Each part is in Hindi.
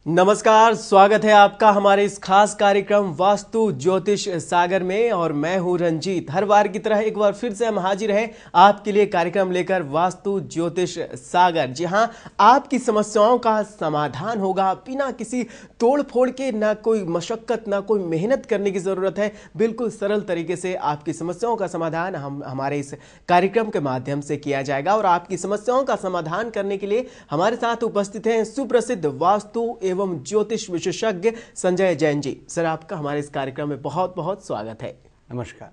नमस्कार, स्वागत है आपका हमारे इस खास कार्यक्रम वास्तु ज्योतिष सागर में। और मैं हूं रंजीत। हर बार की तरह एक बार फिर से हम हाजिर हैं आपके लिए कार्यक्रम लेकर, वास्तु ज्योतिष सागर, जहां आपकी समस्याओं का समाधान होगा बिना किसी तोड़ फोड़ के। ना कोई मशक्कत, ना कोई मेहनत करने की जरूरत है। बिल्कुल सरल तरीके से आपकी समस्याओं का समाधान हमारे इस कार्यक्रम के माध्यम से किया जाएगा। और आपकी समस्याओं का समाधान करने के लिए हमारे साथ उपस्थित हैं सुप्रसिद्ध वास्तु एवं ज्योतिष विशेषज्ञ संजय जैन जी। सर, आपका हमारे इस कार्यक्रम में बहुत बहुत स्वागत है। नमस्कार।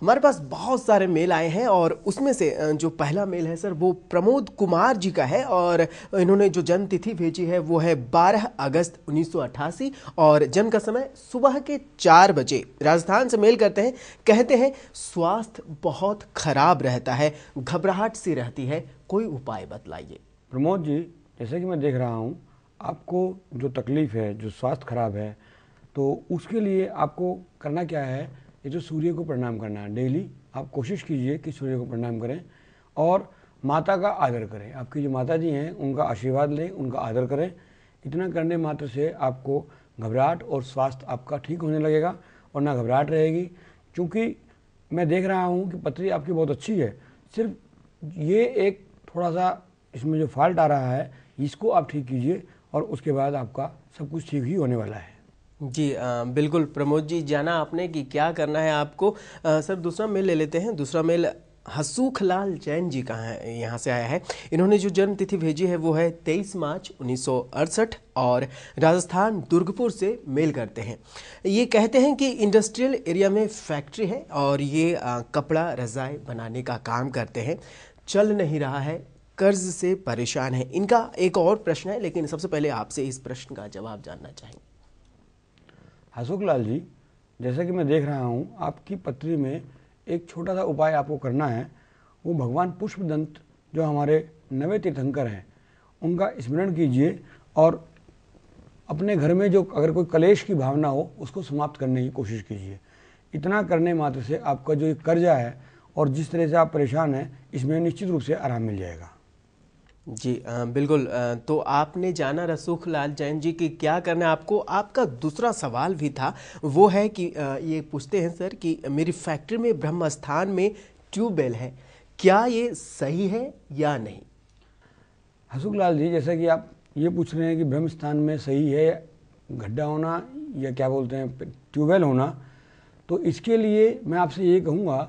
हमारे पास बहुत सारे मेल आए हैं और उसमें से जो पहला मेल है सर, वो प्रमोद कुमार जी का है। और इन्होंने जो जन्म तिथि भेजी है वो है 12 अगस्त 1988 और जन्म का समय सुबह के 4 बजे। राजस्थान से मेल करते हैं। कहते हैं स्वास्थ्य बहुत खराब रहता है, घबराहट सी रहती है, कोई उपाय बतलाइए। प्रमोद जी, जैसे कि मैं देख रहा हूँ आपको जो तकलीफ़ है, जो स्वास्थ्य खराब है, तो उसके लिए आपको करना क्या है, ये जो सूर्य को प्रणाम करना है। डेली आप कोशिश कीजिए कि सूर्य को प्रणाम करें और माता का आदर करें। आपकी जो माता जी हैं उनका आशीर्वाद लें, उनका आदर करें। इतना करने मात्र से आपको घबराहट और स्वास्थ्य आपका ठीक होने लगेगा और ना घबराहट रहेगी। क्योंकि मैं देख रहा हूँ कि पथरी आपकी बहुत अच्छी है, सिर्फ ये एक थोड़ा सा इसमें जो फॉल्ट आ रहा है इसको आप ठीक कीजिए और उसके बाद आपका सब कुछ ठीक ही होने वाला है। जी बिल्कुल प्रमोद जी, जाना आपने कि क्या करना है आपको। सर, दूसरा मेल ले लेते हैं। दूसरा मेल हसूख लाल जैन जी का है, यहाँ से आया है। इन्होंने जो जन्म तिथि भेजी है वो है 23 मार्च 1968 और राजस्थान दुर्गपुर से मेल करते हैं। ये कहते हैं कि इंडस्ट्रियल एरिया में फैक्ट्री है और ये कपड़ा रजाई बनाने का काम करते हैं। चल नहीं रहा है, कर्ज से परेशान है। इनका एक और प्रश्न है, लेकिन सबसे पहले आपसे इस प्रश्न का जवाब जानना चाहेंगे। हसूख लाल जी, जैसा कि मैं देख रहा हूँ आपकी पत्री में एक छोटा सा उपाय आपको करना है। वो भगवान पुष्पदंत जो हमारे नवे तीर्थंकर हैं उनका स्मरण कीजिए और अपने घर में जो अगर कोई कलेश की भावना हो उसको समाप्त करने की कोशिश कीजिए। इतना करने मात्र से आपका जो कर्जा है और जिस तरह से आप परेशान हैं इसमें निश्चित रूप से आराम मिल जाएगा। जी बिल्कुल। तो आपने जाना रसूख लाल जैन जी कि क्या करना है आपको। आपका दूसरा सवाल भी था, वो है कि ये पूछते हैं सर कि मेरी फैक्ट्री में ब्रह्म स्थान में ट्यूबवेल है, क्या ये सही है या नहीं। हसूख लाल जी, जैसा कि आप ये पूछ रहे हैं कि ब्रह्म स्थान में सही है गड्ढा होना या क्या बोलते हैं ट्यूबवेल होना, तो इसके लिए मैं आपसे ये कहूँगा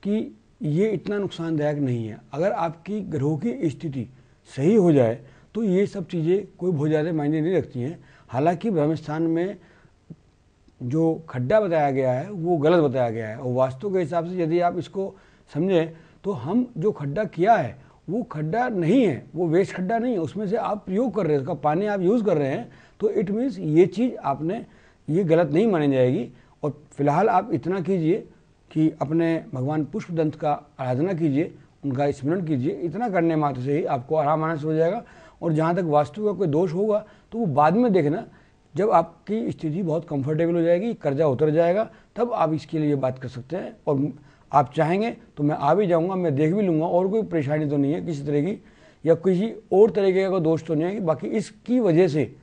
कि ये इतना नुकसानदायक नहीं है। अगर आपकी ग्रहों की स्थिति सही हो जाए तो ये सब चीज़ें कोई बहुत ज़्यादा मायने नहीं रखती हैं। हालांकि ब्रह्म स्थान में जो खड्डा बताया गया है वो गलत बताया गया है और वास्तु के हिसाब से यदि आप इसको समझें तो हम जो खड्डा किया है वो खड्डा नहीं है, वो वेस्ट खड्डा नहीं है, उसमें से आप प्रयोग कर रहे हैं, उसका पानी आप यूज़ कर रहे हैं, तो इट मीन्स ये चीज़ आपने ये गलत नहीं मानी जाएगी। और फिलहाल आप इतना कीजिए कि अपने भगवान पुष्पदंत का आराधना कीजिए, उनका स्मरण कीजिए। इतना करने मात्र से ही आपको आराम आना शुरू हो जाएगा। और जहाँ तक वास्तु का कोई दोष होगा तो वो बाद में देखना, जब आपकी स्थिति बहुत कंफर्टेबल हो जाएगी, कर्जा उतर जाएगा, तब आप इसके लिए बात कर सकते हैं। और आप चाहेंगे तो मैं आ भी जाऊँगा, मैं देख भी लूँगा, और कोई परेशानी तो नहीं है किसी तरह की या किसी और तरीके का दोष तो नहीं है कि बाकी इसकी वजह से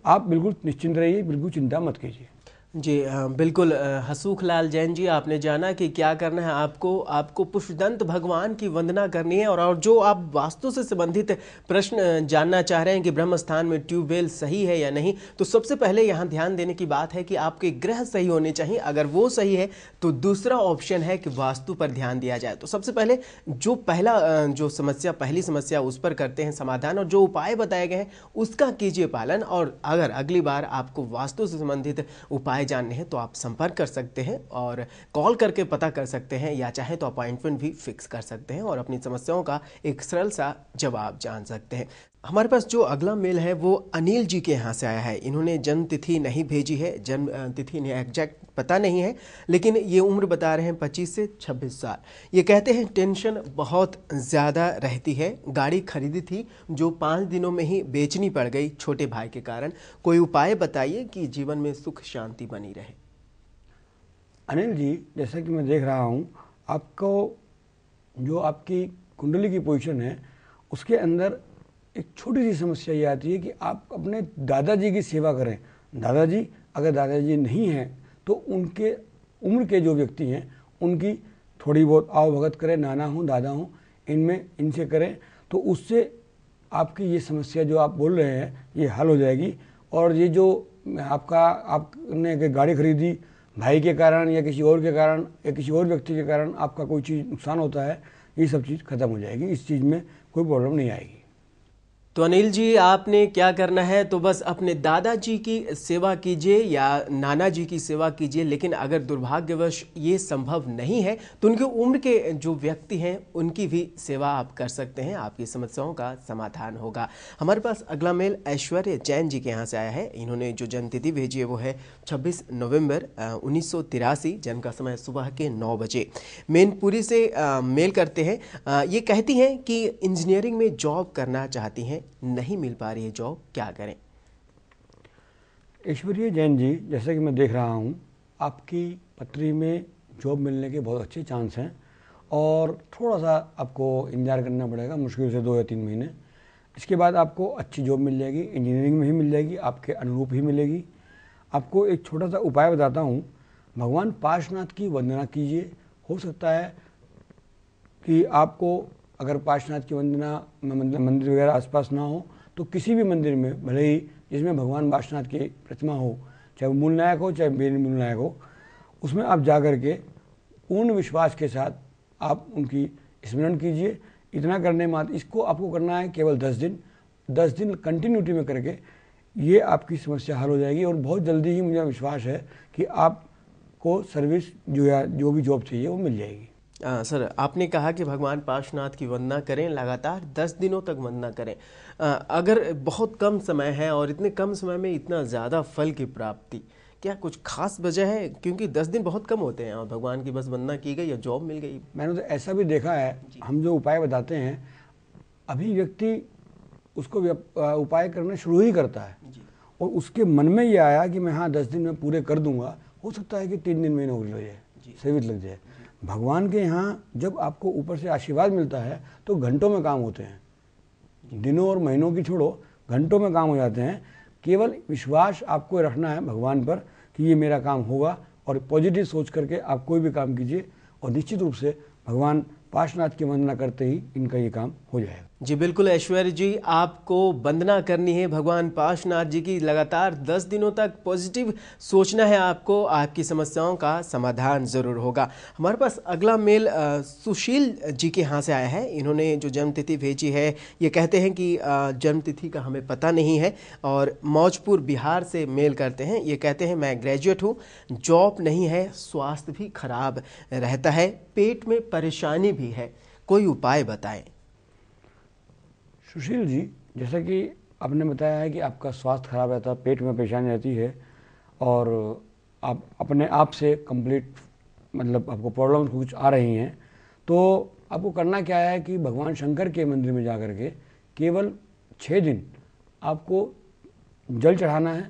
आप बिल्कुल निश्चिंत रहिए, बिल्कुल चिंता मत कीजिए। जी बिल्कुल। हसूख लाल जैन जी, आपने जाना कि क्या करना है आपको पुष्पदंत भगवान की वंदना करनी है। और जो आप वास्तु से संबंधित प्रश्न जानना चाह रहे हैं कि ब्रह्म स्थान में ट्यूबवेल सही है या नहीं, तो सबसे पहले यहाँ ध्यान देने की बात है कि आपके ग्रह सही होने चाहिए। अगर वो सही है तो दूसरा ऑप्शन है कि वास्तु पर ध्यान दिया जाए। तो सबसे पहले जो पहली समस्या उस पर करते हैं समाधान, और जो उपाय बताए गए हैं उसका कीजिए पालन। और अगर अगली बार आपको वास्तु से संबंधित उपाय जानने हैं तो आप संपर्क कर सकते हैं और कॉल करके पता कर सकते हैं, या चाहे तो अपॉइंटमेंट भी फिक्स कर सकते हैं और अपनी समस्याओं का एक सरल सा जवाब जान सकते हैं। हमारे पास जो अगला मेल है वो अनिल जी के यहाँ से आया है। इन्होंने जन्म तिथि नहीं भेजी है, जन्म तिथि इन्हें एग्जैक्ट पता नहीं है, लेकिन ये उम्र बता रहे हैं 25 से 26 साल। ये कहते हैं टेंशन बहुत ज़्यादा रहती है, गाड़ी खरीदी थी जो 5 दिनों में ही बेचनी पड़ गई छोटे भाई के कारण। कोई उपाय बताइए कि जीवन में सुख शांति बनी रहे। अनिल जी, जैसा कि मैं देख रहा हूँ आपको जो आपकी कुंडली की पोजीशन है उसके अंदर एक छोटी सी समस्या ये आती है कि आप अपने दादाजी की सेवा करें। दादाजी अगर दादाजी नहीं हैं तो उनके उम्र के जो व्यक्ति हैं उनकी थोड़ी बहुत आवभगत करें, नाना हो दादा हो इनसे करें, तो उससे आपकी ये समस्या जो आप बोल रहे हैं ये हल हो जाएगी। और ये जो आपने गाड़ी खरीदी भाई के कारण या किसी और के कारण या किसी और व्यक्ति के कारण आपका कोई चीज़ नुकसान होता है, ये सब चीज़ खत्म हो जाएगी, इस चीज़ में कोई प्रॉब्लम नहीं आएगी। तो अनिल जी, आपने क्या करना है, तो बस अपने दादाजी की सेवा कीजिए या नाना जी की सेवा कीजिए, लेकिन अगर दुर्भाग्यवश ये संभव नहीं है तो उनकी उम्र के जो व्यक्ति हैं उनकी भी सेवा आप कर सकते हैं, आपकी समस्याओं का समाधान होगा। हमारे पास अगला मेल ऐश्वर्य जैन जी के यहाँ से आया है। इन्होंने जो जन्मतिथि भेजी है वो है 26 नवंबर 1983, जन्म का समय सुबह के 9 बजे। मैनपुरी से मेल करते हैं। ये कहती हैं कि इंजीनियरिंग में जॉब करना चाहती हैं, नहीं मिल पा रही है जॉब, क्या करें? ऐश्वर्या जैन जी, जैसा कि मैं देख रहा हूँ आपकी पत्री में जॉब मिलने के बहुत अच्छे चांस हैं और थोड़ा सा आपको इंतजार करना पड़ेगा, मुश्किल से 2 या 3 महीने। इसके बाद आपको अच्छी जॉब मिल जाएगी, इंजीनियरिंग में ही मिल जाएगी, आपके अनुरूप ही मिलेगी। आपको एक छोटा सा उपाय बताता हूँ, भगवान पार्श्वनाथ की वंदना कीजिए। हो सकता है कि आपको अगर पार्श्वनाथ की वंदना मंदिर वगैरह आसपास ना हो तो किसी भी मंदिर में, भले ही जिसमें भगवान पार्श्वनाथ की प्रतिमा हो, चाहे वो मूल नायक हो चाहे बेन मूल नायक हो, उसमें आप जा कर के पूर्ण विश्वास के साथ आप उनकी स्मरण कीजिए। इतना करने मात्र इसको आपको करना है केवल 10 दिन कंटिन्यूटी में करके ये आपकी समस्या हल हो जाएगी और बहुत जल्दी ही मुझे विश्वास है कि आपको सर्विस जो भी जॉब चाहिए वो मिल जाएगी। सर, आपने कहा कि भगवान पार्श्वनाथ की वंदना करें, लगातार 10 दिनों तक वंदना करें। अगर बहुत कम समय है और इतने कम समय में इतना ज़्यादा फल की प्राप्ति, क्या कुछ खास वजह है? क्योंकि 10 दिन बहुत कम होते हैं और भगवान की बस वंदना की गई या जॉब मिल गई। मैंने तो ऐसा भी देखा है, हम जो उपाय बताते हैं अभी व्यक्ति उसको उपाय करना शुरू ही करता है और उसके मन में ये आया कि मैं 10 दिन में पूरे कर दूंगा, हो सकता है कि 3 दिन में नौकरी लग जाए, सेवित लग जाए। भगवान के यहाँ जब आपको ऊपर से आशीर्वाद मिलता है तो घंटों में काम होते हैं, दिनों और महीनों की छोड़ो, घंटों में काम हो जाते हैं। केवल विश्वास आपको रखना है भगवान पर कि ये मेरा काम होगा और पॉजिटिव सोच करके आप कोई भी काम कीजिए और निश्चित रूप से भगवान पार्श्वनाथ की वंदना करते ही इनका ये काम हो जाएगा। जी बिल्कुल ऐश्वर्य जी, आपको वंदना करनी है भगवान पार्श्वनाथ जी की, लगातार 10 दिनों तक पॉजिटिव सोचना है आपको, आपकी समस्याओं का समाधान ज़रूर होगा। हमारे पास अगला मेल सुशील जी के यहाँ से आया है। इन्होंने जो जन्मतिथि भेजी है, ये कहते हैं कि जन्मतिथि का हमें पता नहीं है और मौजपुर बिहार से मेल करते हैं। ये कहते हैं मैं ग्रेजुएट हूँ, जॉब नहीं है, स्वास्थ्य भी खराब रहता है, पेट में परेशानी भी है, कोई उपाय बताएं। सुशील जी, जैसा कि आपने बताया है कि आपका स्वास्थ्य खराब रहता है, पेट में परेशानी रहती है और आप अपने आप से कंप्लीट मतलब आपको प्रॉब्लम कुछ आ रही हैं, तो आपको करना क्या है कि भगवान शंकर के मंदिर में जा कर के केवल 6 दिन आपको जल चढ़ाना है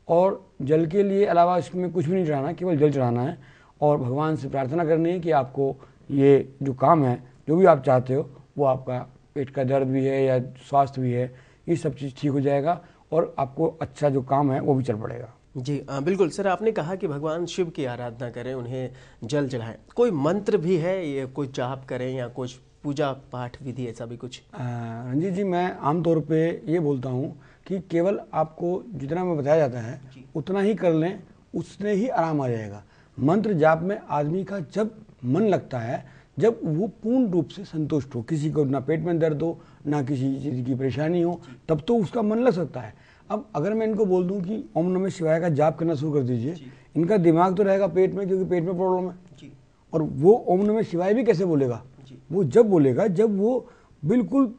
और जल के लिए अलावा इसमें कुछ भी नहीं चढ़ाना, केवल जल चढ़ाना है और भगवान से प्रार्थना करनी है कि आपको ये जो काम है, जो भी आप चाहते हो, वो आपका पेट का दर्द भी है या स्वास्थ्य भी है, ये सब चीज़ ठीक हो जाएगा और आपको अच्छा जो काम है वो भी चल पड़ेगा। जी बिल्कुल सर, आपने कहा कि भगवान शिव की आराधना करें, उन्हें जल चढ़ाएं, कोई मंत्र भी है, ये कोई जाप करें या कुछ पूजा पाठ विधि ऐसा भी कुछ? रंजीत जी, मैं आमतौर पे ये बोलता हूँ कि केवल आपको जितना मैं बताया जाता है उतना ही कर लें, उससे ही आराम आ जाएगा। मंत्र जाप में आदमी का जब मन लगता है, जब वो पूर्ण रूप से संतुष्ट हो, किसी को ना पेट में दर्द हो ना किसी चीज़ की परेशानी हो, तब तो उसका मन लग सकता है। अब अगर मैं इनको बोल दूं कि ओम नमः शिवाय का जाप करना शुरू कर दीजिए, इनका दिमाग तो रहेगा पेट में, क्योंकि पेट में प्रॉब्लम है, और वो ओम नमः शिवाय भी कैसे बोलेगा? वो जब बोलेगा जब वो बिल्कुल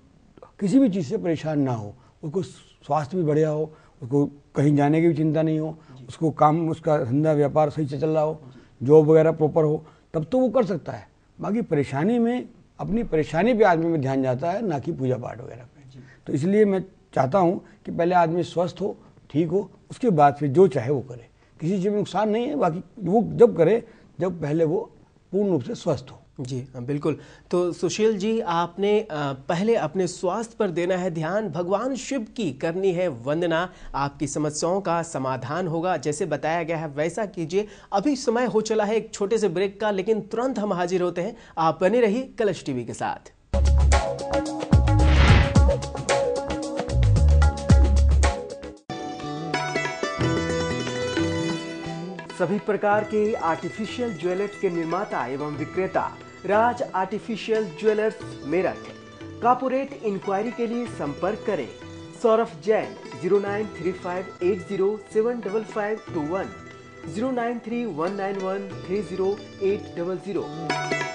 किसी भी चीज़ से परेशान ना हो, उसको स्वास्थ्य भी बढ़िया हो, उसको कहीं जाने की भी चिंता नहीं हो, उसको काम, उसका धंधा व्यापार सही से चल रहा हो, जॉब वगैरह प्रॉपर हो, तब तो वो कर सकता है। बाकी परेशानी में अपनी परेशानी पे आदमी में ध्यान जाता है, ना कि पूजा पाठ वगैरह पे। तो इसलिए मैं चाहता हूँ कि पहले आदमी स्वस्थ हो, ठीक हो, उसके बाद फिर जो चाहे वो करे, किसी चीज़ में नुकसान नहीं है। बाकी वो जब करे जब पहले वो पूर्ण रूप से स्वस्थ हो। जी बिल्कुल। तो सुशील जी, आपने पहले अपने स्वास्थ्य पर देना है ध्यान, भगवान शिव की करनी है वंदना, आपकी समस्याओं का समाधान होगा। जैसे बताया गया है वैसा कीजिए। अभी समय हो चला है एक छोटे से ब्रेक का, लेकिन तुरंत हम हाजिर होते हैं। आप बने रहिए कलश टीवी के साथ। सभी प्रकार के आर्टिफिशियल ज्वेलर्स के निर्माता एवं विक्रेता Raj artificial jewellers Meerut. Corporate enquiry के लिए संपर्क करें सौरभ जैन 093580755521 093191308000।